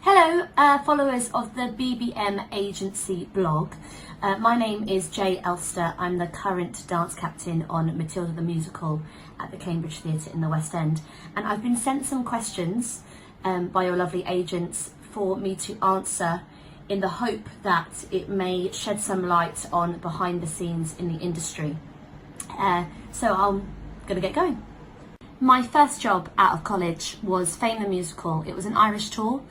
Hello, followers of the BBM Agency blog. My name is Jaye Elster. I'm the current dance captain on Matilda the Musical at the Cambridge Theatre in the West End. And I've been sent some questions by your lovely agents for me to answer in the hope that it may shed some light on behind the scenes in the industry. So I'm going to get going. My first job out of college was Fame the Musical. It was an Irish tour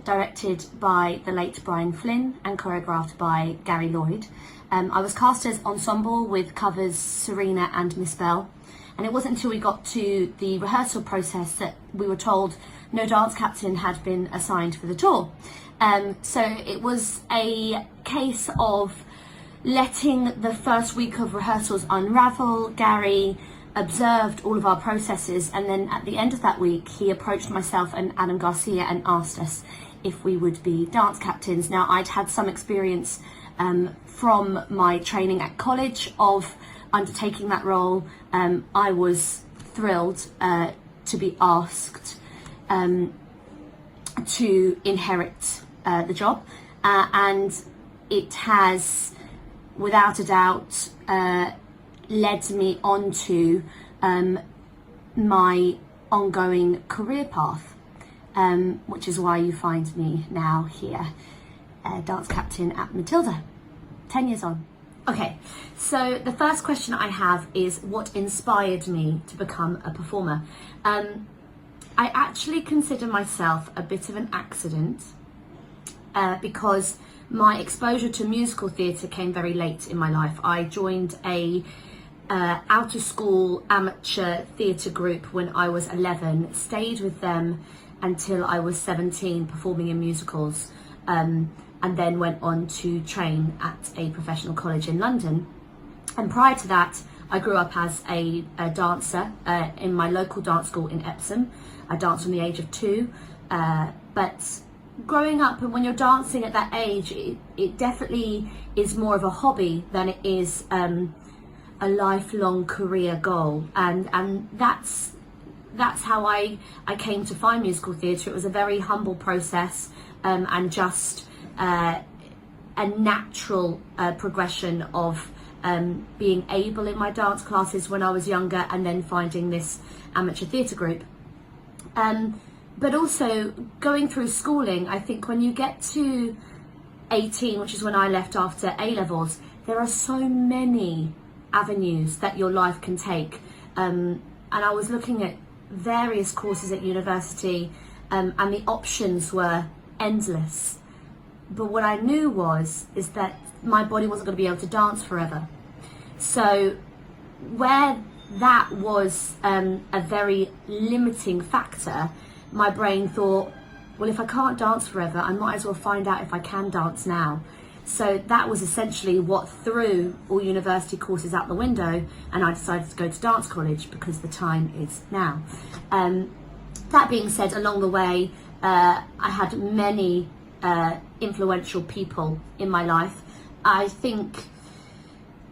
directed by the late Brian Flynn and choreographed by Gary Lloyd. I was cast as ensemble with covers Serena and Miss Bell, and it wasn't until we got to the rehearsal process that we were told no dance captain had been assigned for the tour. So it was a case of letting the first week of rehearsals unravel. Gary observed all of our processes, and then at the end of that week he approached myself and Adam Garcia and asked us if we would be dance captains. Now, I'd had some experience from my training at college of undertaking that role. I was thrilled to be asked to inherit the job, and it has without a doubt led me onto my ongoing career path, which is why you find me now here, dance captain at Matilda, 10 years on. Okay, so the first question I have is what inspired me to become a performer? I actually consider myself a bit of an accident because my exposure to musical theatre came very late in my life. I joined a out of school amateur theatre group when I was 11, stayed with them until I was 17 performing in musicals, and then went on to train at a professional college in London. And prior to that, I grew up as a dancer in my local dance school in Epsom. I danced from the age of 2, but growing up, and when you're dancing at that age, it definitely is more of a hobby than it is a lifelong career goal, and that's how I came to find musical theatre. It was a very humble process, and just a natural progression of being able in my dance classes when I was younger, and then finding this amateur theatre group. But also going through schooling, I think when you get to 18, which is when I left after A-levels, there are so many avenues that your life can take. And I was looking at various courses at university, and the options were endless. But what I knew is that my body wasn't going to be able to dance forever. So where that was a very limiting factor, my brain thought, well, if I can't dance forever, I might as well find out if I can dance now. So that was essentially what threw all university courses out the window, and I decided to go to dance college because the time is now. That being said, along the way, I had many influential people in my life. I think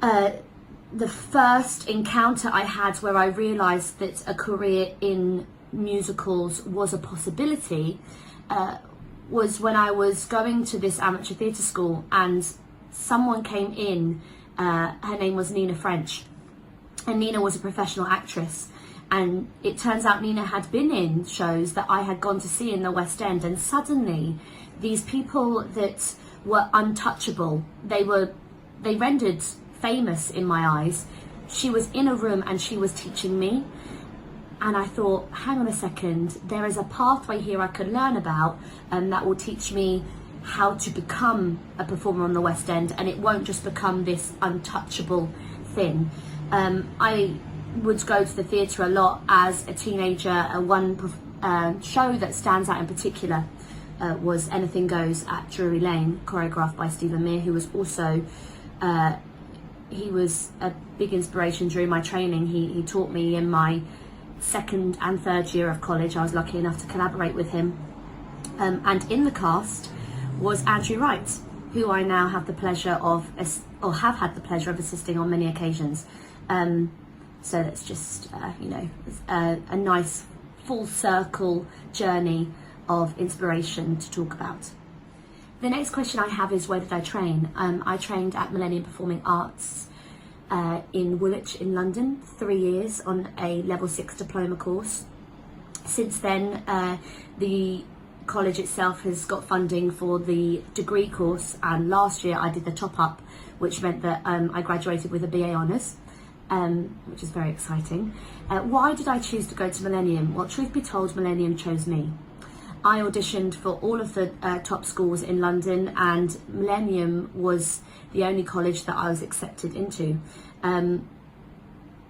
the first encounter I had where I realised that a career in musicals was a possibility was when I was going to this amateur theatre school, and someone came in, her name was Nina French, and Nina was a professional actress, and it turns out Nina had been in shows that I had gone to see in the West End, and suddenly these people that were untouchable, they rendered famous in my eyes. She was in a room and she was teaching me. And I thought, hang on a second, there is a pathway here I could learn about, that will teach me how to become a performer on the West End, and it won't just become this untouchable thing. I would go to the theatre a lot as a teenager. One show that stands out in particular was Anything Goes at Drury Lane, choreographed by Stephen Mear, who was also, he was a big inspiration during my training. He taught me in my second and third year of college. I was lucky enough to collaborate with him, and in the cast was Andrew Wright, who I now have the pleasure of, or have had the pleasure of assisting on many occasions. So that's just a nice full circle journey of inspiration to talk about. The next question I have is, where did I train? I trained at Millennium Performing Arts in Woolwich in London, 3 years on a level 6 diploma course. Since then, the college itself has got funding for the degree course, and last year I did the top up, which meant that I graduated with a BA Honours, which is very exciting. Why did I choose to go to Millennium? Well, truth be told, Millennium chose me. I auditioned for all of the top schools in London, and Millennium was the only college that I was accepted into. And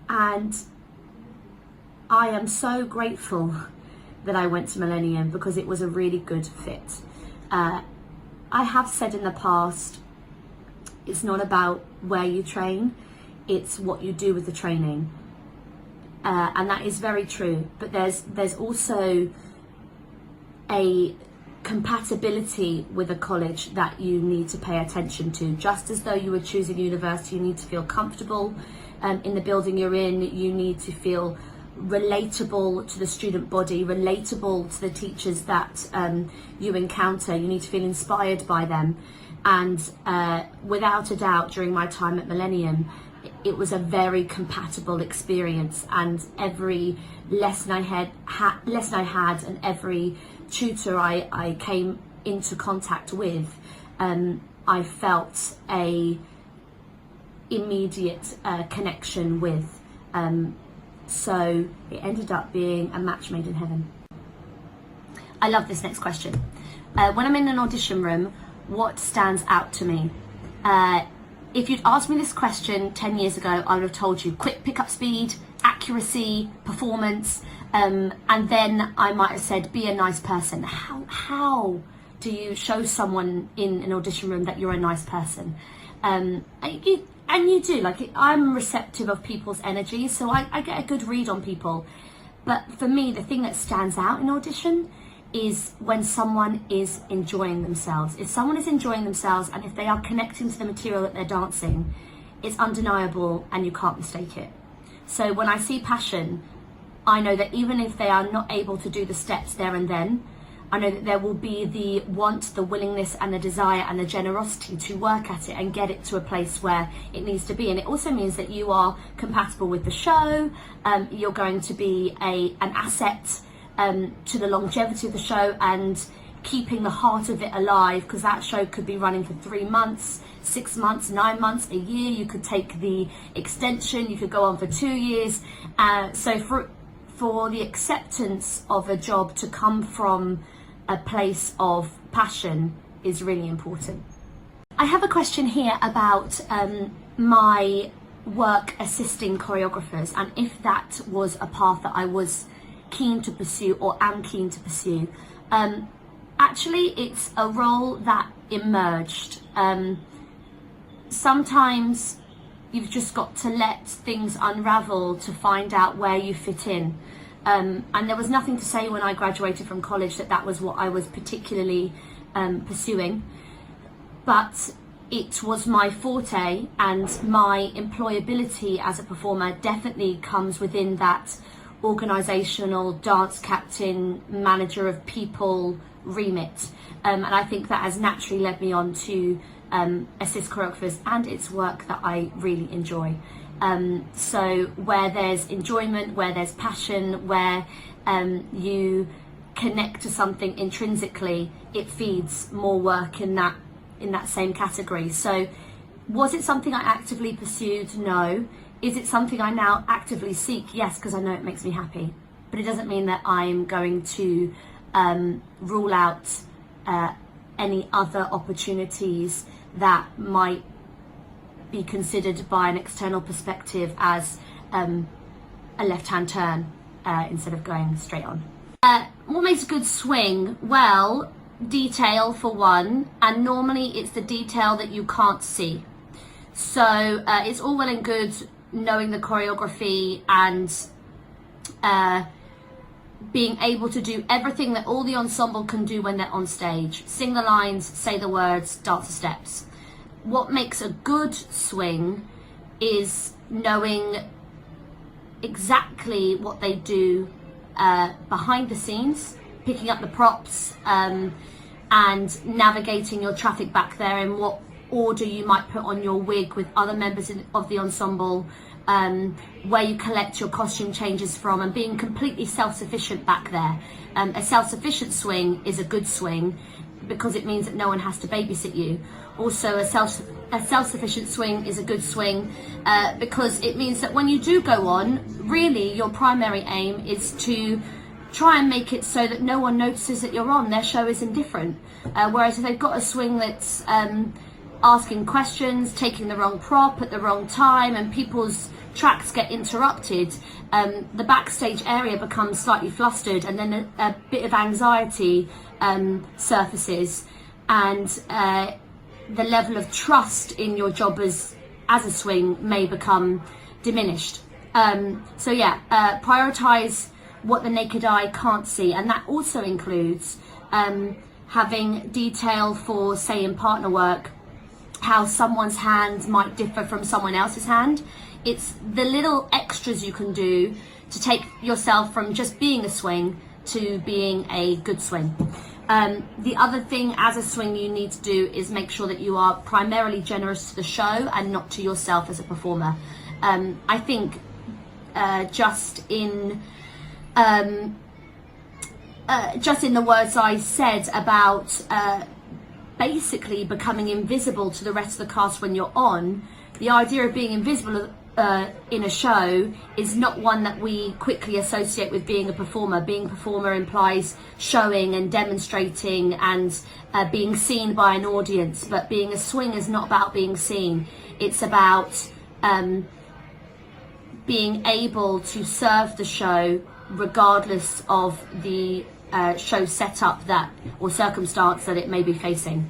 I am so grateful that I went to Millennium, because it was a really good fit. I have said in the past, it's not about where you train, it's what you do with the training. And that is very true, but there's also a compatibility with a college that you need to pay attention to. Just as though you were choosing university, you need to feel comfortable in the building you're in, you need to feel relatable to the student body, relatable to the teachers that you encounter. You need to feel inspired by them. And without a doubt, during my time at Millennium, it was a very compatible experience, and every lesson I had and every tutor I came into contact with, I felt a immediate connection with. So it ended up being a match made in heaven. I love this next question. When I'm in an audition room, what stands out to me? If you'd asked me this question 10 years ago, I would have told you quick pickup speed, accuracy, performance, and then I might have said, be a nice person. How do you show someone in an audition room that you're a nice person? And you do, like, I'm receptive of people's energy, so I get a good read on people. But for me, the thing that stands out in audition is when someone is enjoying themselves. If someone is enjoying themselves, and if they are connecting to the material that they're dancing, it's undeniable and you can't mistake it. So when I see passion, I know that even if they are not able to do the steps there and then, I know that there will be the want, the willingness and the desire and the generosity to work at it and get it to a place where it needs to be. And it also means that you are compatible with the show, you're going to be an asset to the longevity of the show and keeping the heart of it alive, because that show could be running for 3 months, 6 months, 9 months, a year. You could take the extension, you could go on for 2 years. So for the acceptance of a job to come from a place of passion is really important. I have a question here about my work assisting choreographers, and if that was a path that I was keen to pursue or am keen to pursue. Actually, it's a role that emerged. Sometimes you've just got to let things unravel to find out where you fit in. And there was nothing to say when I graduated from college that was what I was particularly pursuing. But it was my forte, and my employability as a performer definitely comes within that organisational dance captain, manager of people remit. And I think that has naturally led me on to assist choreographers, and it's work that I really enjoy. So where there's enjoyment, where there's passion, where you connect to something intrinsically, it feeds more work in that same category. So was it something I actively pursued? No. Is it something I now actively seek? Yes, because I know it makes me happy. But it doesn't mean that I'm going to rule out any other opportunities that might be considered by an external perspective as a left-hand turn instead of going straight on. What makes a good swing? Well, detail for one, and normally it's the detail that you can't see. So it's all well and good knowing the choreography and being able to do everything that all the ensemble can do when they're on stage. Sing the lines, say the words, dance the steps. What makes a good swing is knowing exactly what they do behind the scenes picking up the props and navigating your traffic back there, in what order you might put on your wig with other members of the ensemble, where you collect your costume changes from, and being completely self-sufficient back there. A self-sufficient swing is a good swing because it means that no one has to babysit you. Also, a self-sufficient swing is a good swing because it means that when you do go on, really your primary aim is to try and make it so that no one notices that you're on. Their show is indifferent. Whereas if they've got a swing that's asking questions, taking the wrong prop at the wrong time, and people's tracks get interrupted, the backstage area becomes slightly flustered, and then a bit of anxiety surfaces, and the level of trust in your job as a swing may become diminished. So yeah, prioritize what the naked eye can't see, and that also includes having detail for, say, in partner work, how someone's hand might differ from someone else's hand. It's the little extras you can do to take yourself from just being a swing to being a good swing. The other thing as a swing you need to do is make sure that you are primarily generous to the show and not to yourself as a performer. I think just in the words I said about basically becoming invisible to the rest of the cast when you're on, the idea of being invisible in a show is not one that we quickly associate with being a performer. Being a performer implies showing and demonstrating and being seen by an audience, but being a swing is not about being seen. It's about being able to serve the show regardless of the show setup or circumstance that it may be facing.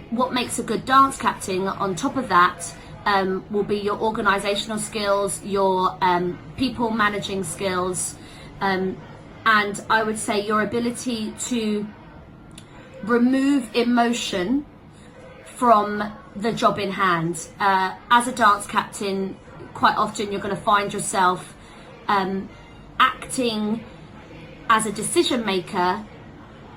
What makes a good dance captain on top of that will be your organizational skills, your people managing skills, and I would say your ability to remove emotion from the job in hand. As a dance captain, quite often you're going to find yourself acting as a decision maker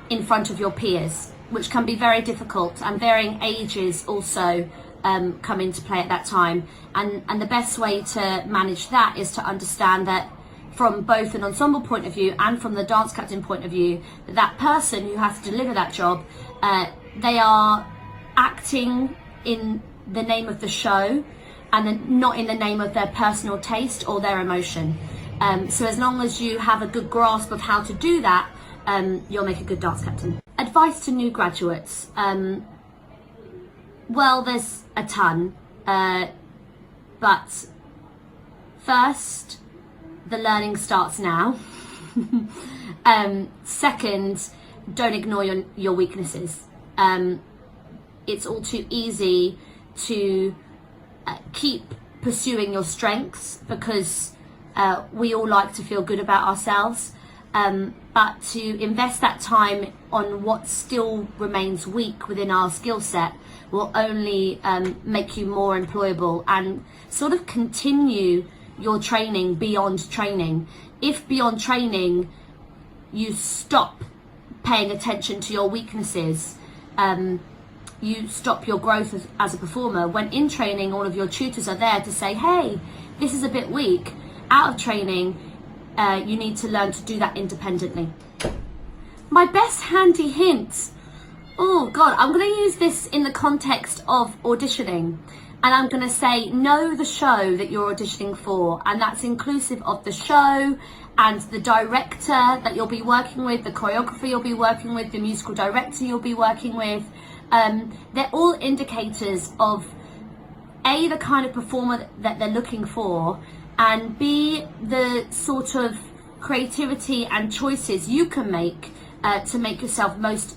in front of your peers, which can be very difficult, and varying ages also come into play at that time. And the best way to manage that is to understand that from both an ensemble point of view and from the dance captain point of view, that person who has to deliver that job, they are acting in the name of the show and not in the name of their personal taste or their emotion. So as long as you have a good grasp of how to do that, you'll make a good dance captain. Advice to new graduates. Well, there's a ton, but first, the learning starts now. Second, don't ignore your weaknesses. It's all too easy to keep pursuing your strengths because we all like to feel good about ourselves, but to invest that time on what still remains weak within our skill set will only make you more employable and sort of continue your training beyond training. If beyond training you stop paying attention to your weaknesses, you stop your growth as a performer. When in training, all of your tutors are there to say, hey, this is a bit weak. Out of training, you need to learn to do that independently. My best handy hint, oh God, I'm going to use this in the context of auditioning, and I'm going to say know the show that you're auditioning for, and that's inclusive of the show and the director that you'll be working with, the choreographer you'll be working with, the musical director you'll be working with. They're all indicators of A, the kind of performer that they're looking for, and B, the sort of creativity and choices you can make to make yourself most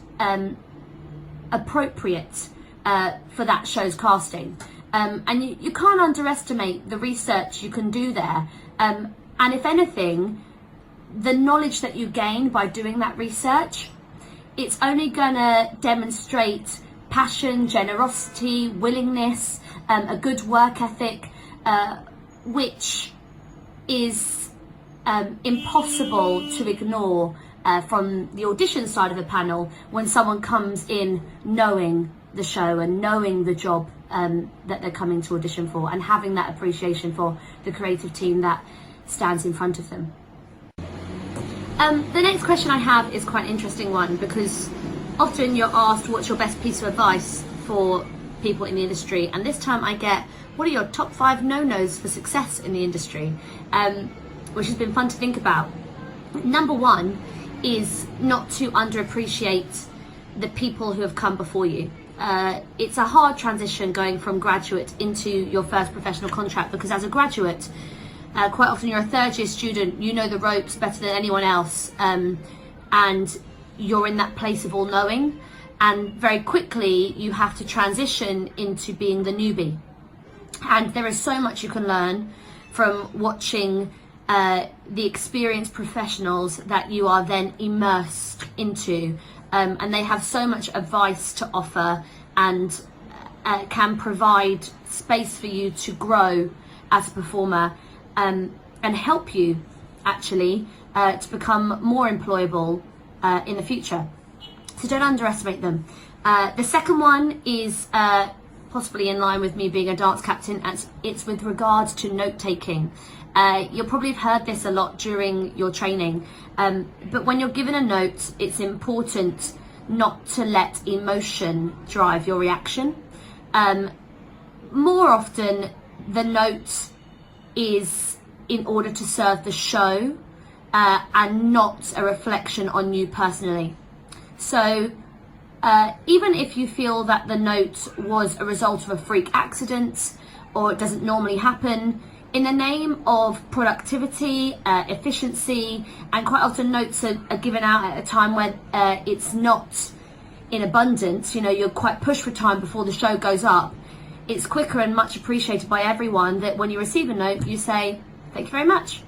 appropriate for that show's casting. And you can't underestimate the research you can do there. And if anything, the knowledge that you gain by doing that research, it's only gonna demonstrate passion, generosity, willingness, a good work ethic, which is impossible to ignore from the audition side of the panel, when someone comes in knowing the show and knowing the job that they're coming to audition for, and having that appreciation for the creative team that stands in front of them. The next question I have is quite an interesting one, because often you're asked what's your best piece of advice for people in the industry, and this time I get, what are your top 5 no-nos for success in the industry, which has been fun to think about. Number 1 is not to underappreciate the people who have come before you. It's a hard transition going from graduate into your first professional contract, because as a graduate, quite often you're a third-year student, you know the ropes better than anyone else, and you're in that place of all-knowing, and very quickly you have to transition into being the newbie. And there is so much you can learn from watching the experienced professionals that you are then immersed into, and they have so much advice to offer, and can provide space for you to grow as a performer, and help you actually to become more employable in the future. So don't underestimate them. The second one is possibly in line with me being a dance captain, as it's with regards to note taking. You'll probably have heard this a lot during your training, but when you're given a note, it's important not to let emotion drive your reaction. More often, the note is in order to serve the show, and not a reflection on you personally. So even if you feel that the note was a result of a freak accident, or it doesn't normally happen, in the name of productivity, efficiency, and quite often notes are given out at a time when it's not in abundance, you know, you're quite pushed for time before the show goes up, it's quicker and much appreciated by everyone that when you receive a note, you say, thank you very much.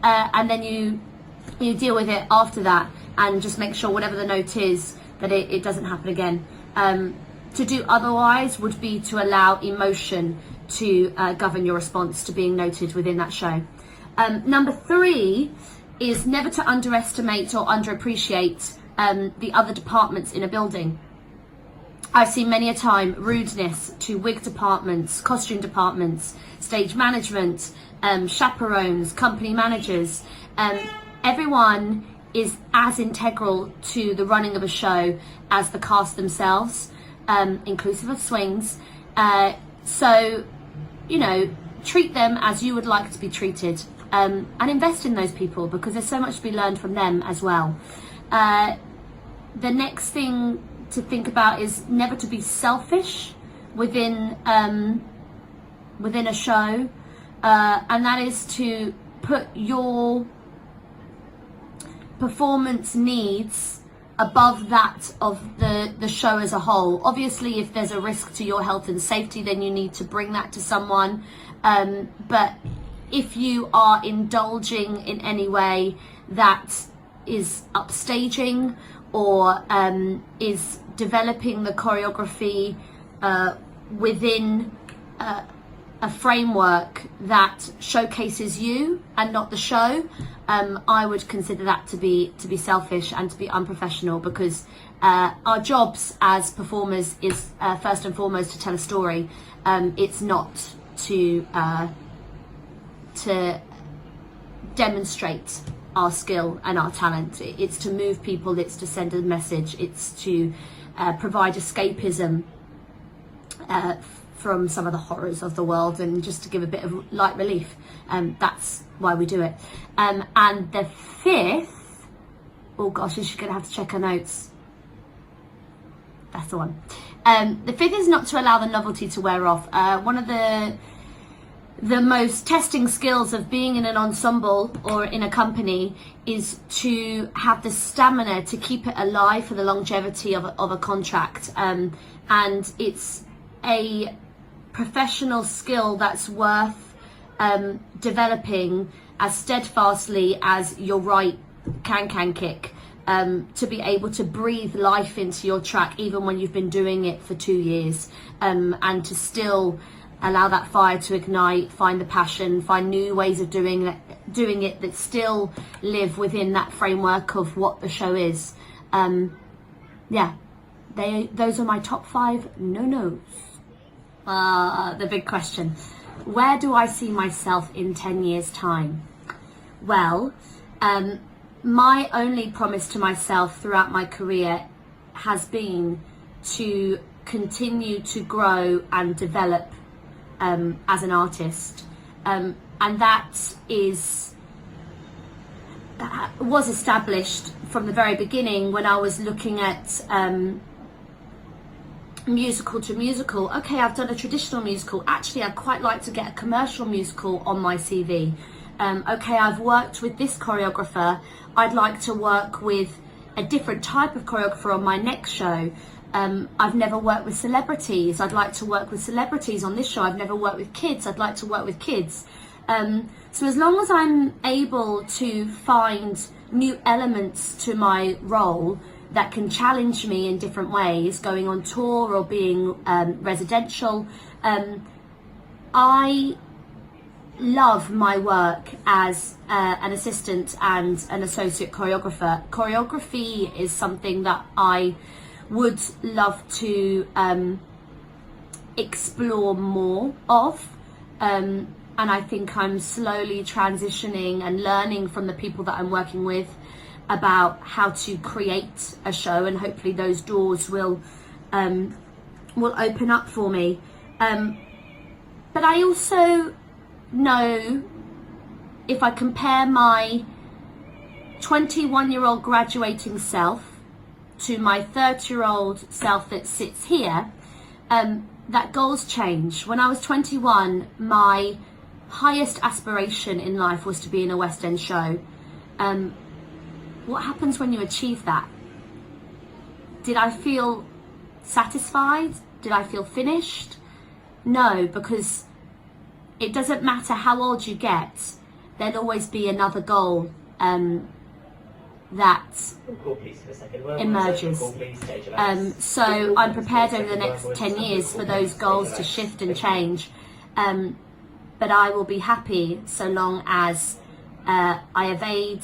And then you deal with it after that, and just make sure whatever the note is, that it doesn't happen again. To do otherwise would be to allow emotion to govern your response to being noted within that show. Number 3 is never to underestimate or underappreciate the other departments in a building. I've seen many a time rudeness to wig departments, costume departments, stage management, chaperones, company managers. Everyone is as integral to the running of a show as the cast themselves, inclusive of swings. So, you know, treat them as you would like to be treated, and invest in those people, because there's so much to be learned from them as well. The next thing to think about is never to be selfish within a show, and that is to put your performance needs above that of the show as a whole. Obviously, if there's a risk to your health and safety, then you need to bring that to someone, but if you are indulging in any way that is upstaging, or is developing the choreography within a framework that showcases you and not the show, I would consider that to be selfish and to be unprofessional, because our jobs as performers is first and foremost to tell a story. It's not to demonstrate our skill and our talent. It's to move people, it's to send a message, it's to provide escapism from some of the horrors of the world, and just to give a bit of light relief. That's why we do it. And the 5th, oh gosh, she's gonna have to check her notes. That's the one. The 5th is not to allow the novelty to wear off. One of the most testing skills of being in an ensemble or in a company is to have the stamina to keep it alive for the longevity of a contract. And it's a professional skill that's worth developing as steadfastly as your right can kick, to be able to breathe life into your track even when you've been doing it for 2 years, and to still allow that fire to ignite, find the passion, find new ways of doing doing it that still live within that framework of what the show is. Yeah, those are my top 5 no-nos. The big question. Where do I see myself in 10 years' time? Well, my only promise to myself throughout my career has been to continue to grow and develop as an artist. And that was established from the very beginning when I was looking at musical to musical. Okay, I've done a traditional musical. Actually, I'd quite like to get a commercial musical on my CV. Okay, I've worked with this choreographer. I'd like to work with a different type of choreographer on my next show. I've never worked with celebrities. I'd like to work with celebrities on this show. I've never worked with kids. I'd like to work with kids. So as long as I'm able to find new elements to my role that can challenge me in different ways, going on tour or being residential, I love my work as an assistant and an associate choreographer. Choreography is something that I would love to explore more of, and I think I'm slowly transitioning and learning from the people that I'm working with about how to create a show, and hopefully those doors will open up for me. But I also know, if I compare my 21-year-old graduating self to my 30-year-old self that sits here, that goals change. When I was 21, my highest aspiration in life was to be in a West End show. What happens when you achieve that? Did I feel satisfied? Did I feel finished? No, because it doesn't matter how old you get, there'll always be another goal that emerges. So I'm prepared over the next 10 years for those goals to shift and change. But I will be happy so long as I evade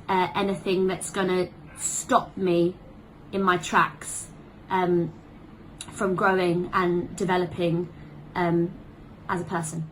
anything that's going to stop me in my tracks from growing and developing as a person.